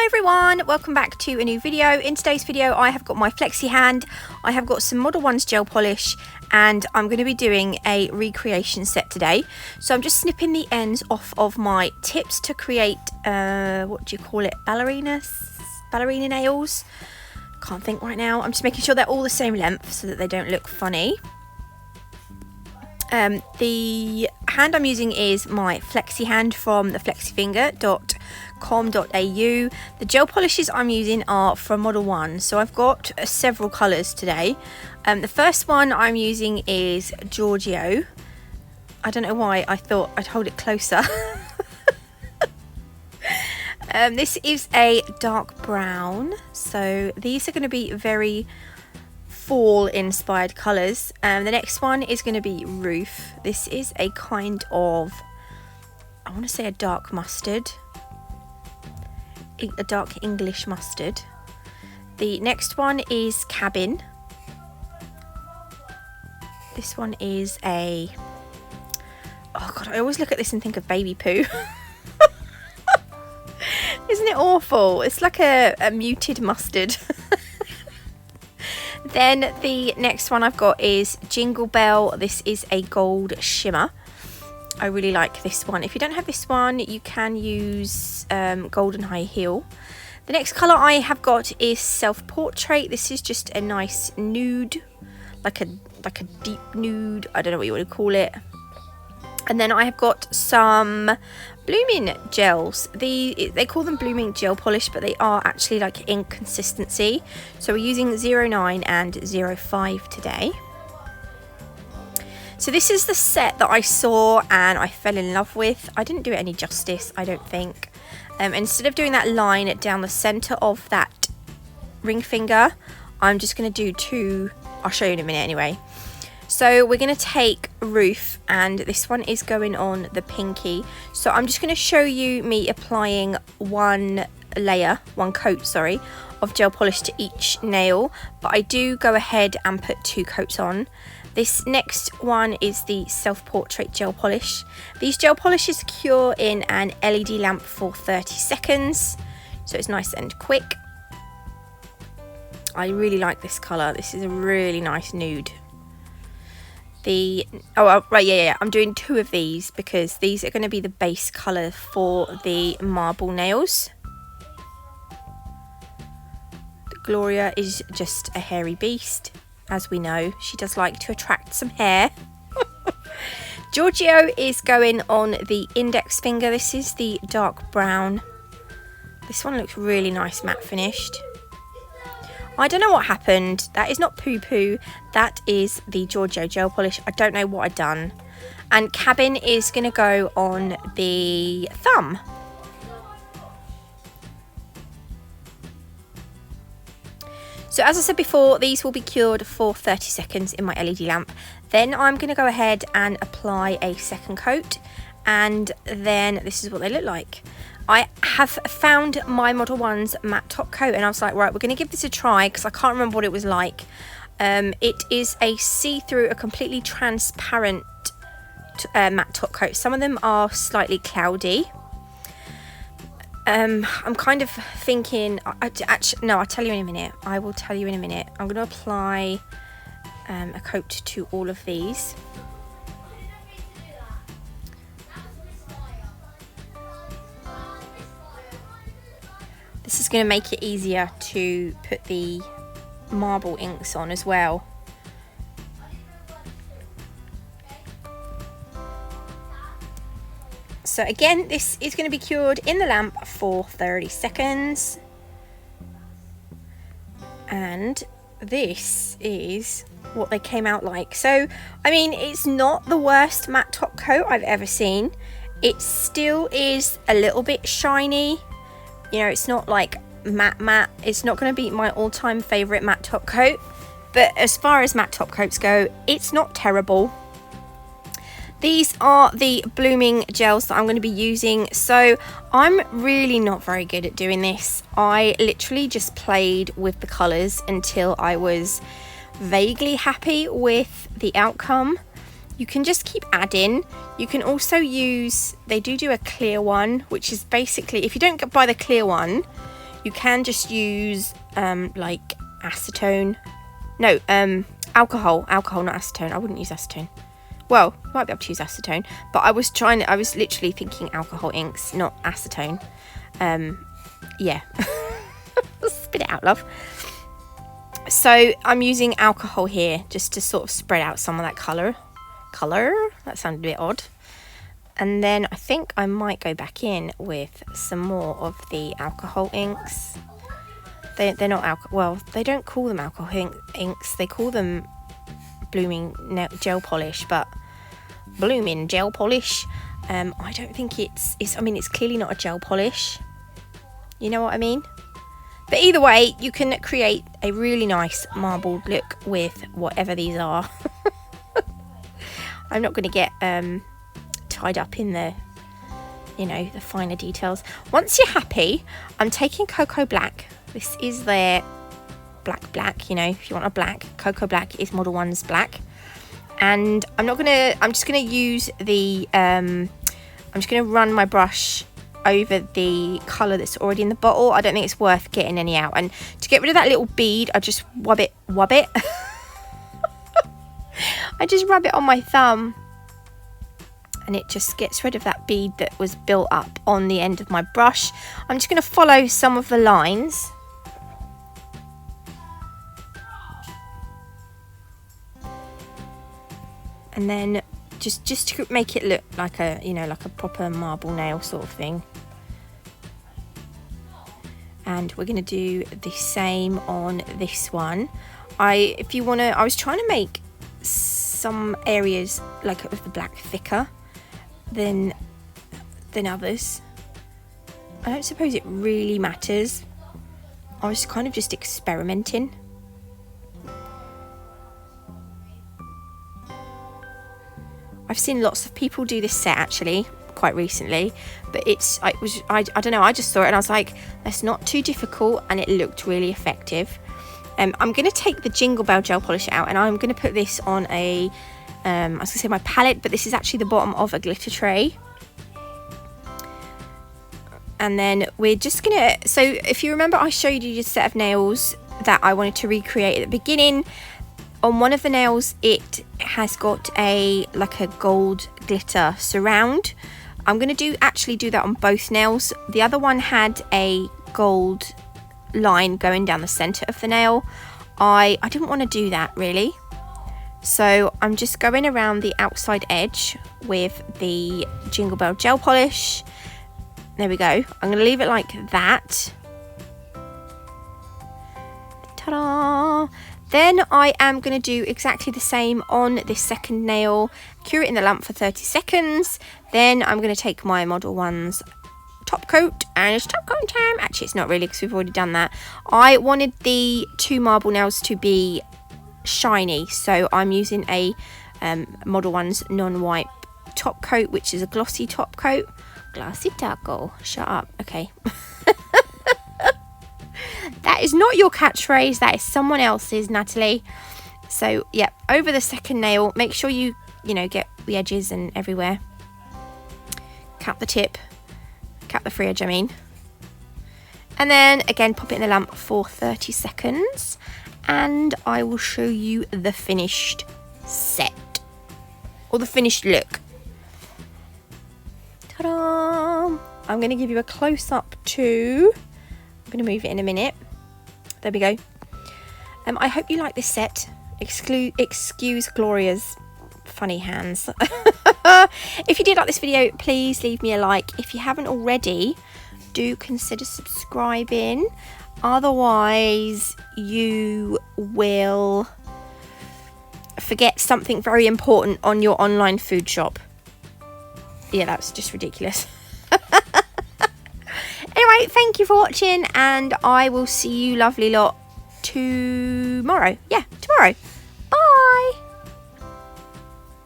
Hi everyone, welcome back to a new video. In today's video I have got my flexi hand, I have got some Modelones gel polish, and I'm going to be doing a recreation set today. So I'm just snipping the ends off of my tips to create, what do you call it, ballerina nails? Can't think right now. I'm just making sure they're all the same length so that they don't look funny. The hand I'm using is my flexi hand from the flexifinger.com.au. The gel polishes I'm using are from Modelones, so I've got several colours today. The first one I'm using is Giorgio. I don't know why I thought I'd hold it closer. This is a dark brown, so these are going to be very fall inspired colours. The next one is going to be Roof. This is a kind of, I want to say a dark mustard, a dark English mustard. The next one is Cabin. This one is a, oh god, I always look at this and think of baby poo. Isn't it awful? It's like a muted mustard. Then the next one I've got is Jingle Bell. This is a gold shimmer. I really like this one. If you don't have this one, you can use Golden High Heel. The next colour I have got is Self Portrait. This is just a nice nude, like a deep nude. I don't know what you want to call it. And then I have got some blooming gels. They call them blooming gel polish, but they are actually like ink consistency. So we're using 09 and 05 today. So this is the set that I saw and I fell in love with. I didn't do it any justice, I don't think. Instead of doing that line down the centre of that ring finger, I'm just going to do two. I'll show you in a minute anyway. So we're going to take Roof, and this one is going on the pinky. So I'm just going to show you me applying one coat of gel polish to each nail, but I do go ahead and put 2 coats on. This next one is the Self Portrait gel polish. These gel polishes cure in an LED lamp for 30 seconds, so it's nice and quick. I really like this colour. This is a really nice nude. I'm doing 2 of these because these are going to be the base colour for the marble nails. Gloria is just a hairy beast, as we know. She does like to attract some hair. Giorgio is going on the index finger. This is the dark brown. This one looks really nice matte finished. I don't know what happened. That is not poo poo. That is the Giorgio gel polish. I don't know what I've done. And Cabin is going to go on the thumb. So as I said before, these will be cured for 30 seconds in my LED lamp. Then I'm going to go ahead and apply a second coat. And then this is what they look like. I have found my Modelones matte top coat and I was like, right, we're going to give this a try because I can't remember what it was like. It is a see-through, a completely transparent matte top coat. Some of them are slightly cloudy. I'm kind of thinking, no, I'll tell you in a minute. I will tell you in a minute. I'm going to apply a coat to all of these. This is going to make it easier to put the marble inks on as well. So again, this is going to be cured in the lamp for 30 seconds. And this is what they came out like. So, I mean, it's not the worst matte top coat I've ever seen. It still is a little bit shiny. You know, it's not like matte. It's not going to be my all-time favourite matte top coat. But as far as matte top coats go, it's not terrible. These are the blooming gels that I'm going to be using. So I'm really not very good at doing this. I literally just played with the colours until I was vaguely happy with the outcome. You can just keep adding. You can also use, they do a clear one, which is basically, if you don't buy the clear one, You can just use like acetone. No, alcohol, not acetone. I wouldn't use acetone. Well, you might be able to use acetone, but I was literally thinking alcohol inks, not acetone. Yeah. Spit it out, love. So I'm using alcohol here just to sort of spread out some of that colour. That sounded a bit odd. And then I think I might go back in with some more of the alcohol inks. They're not alcohol. Well, they don't call them alcohol inks. They call them blooming gel polish. But blooming gel polish. I don't think it's. I mean, it's clearly not a gel polish. You know what I mean? But either way, you can create a really nice marbled look with whatever these are. I'm not going to get tied up in the, you know, the finer details. Once you're happy, I'm taking Cocoa Black. This is their black, you know, if you want a black. Cocoa Black is Modelones black. And I'm just going to use the, I'm just going to run my brush over the colour that's already in the bottle. I don't think it's worth getting any out. And to get rid of that little bead, I just wub it. I just rub it on my thumb. And it just gets rid of that bead that was built up on the end of my brush. I'm just going to follow some of the lines. And then just to make it look like a, you know, like a proper marble nail sort of thing. And we're going to do the same on this one. I was trying to make some areas like of the black thicker than others. I don't suppose it really matters. I was kind of just experimenting. I've seen lots of people do this set actually quite recently, but I don't know, I just saw it and I was like, that's not too difficult, and it looked really effective. I'm going to take the Jingle Bell gel polish out, and I'm going to put this on a I was going to say my palette, but this is actually the bottom of a glitter tray. And then we're just going to, so if you remember, I showed you a set of nails that I wanted to recreate at the beginning. On one of the nails, it has got like a gold glitter surround. I'm going to actually do that on both nails. The other one had a gold line going down the center of the nail. I didn't want to do that really. So I'm just going around the outside edge with the Jingle Bell gel polish. There we go. I'm going to leave it like that. Ta-da! Then I am going to do exactly the same on this second nail. Cure it in the lamp for 30 seconds. Then I'm going to take my Modelones top coat, and it's top coat time. Actually, it's not really because we've already done that. I wanted the two marble nails to be shiny, so I'm using a Modelones non-wipe top coat, which is a glossy top coat. Glossy taco. Shut up. Okay. That is not your catchphrase, that is someone else's, Natalie. So yeah, over the second nail, make sure you get the edges and everywhere. Cap the tip, cap the free edge, I mean. And then again, pop it in the lamp for 30 seconds, and I will show you the finished set, or the finished look. Ta-da! I'm going to give you a close-up too. I'm going to move it in a minute. There we go. I hope you like this set. Excuse Gloria's funny hands. If you did like this video, please leave me a like. If you haven't already, do consider subscribing. Otherwise, you will forget something very important on your online food shop. Yeah, that's just ridiculous. Anyway, thank you for watching, and I will see you lovely lot tomorrow. Yeah, tomorrow.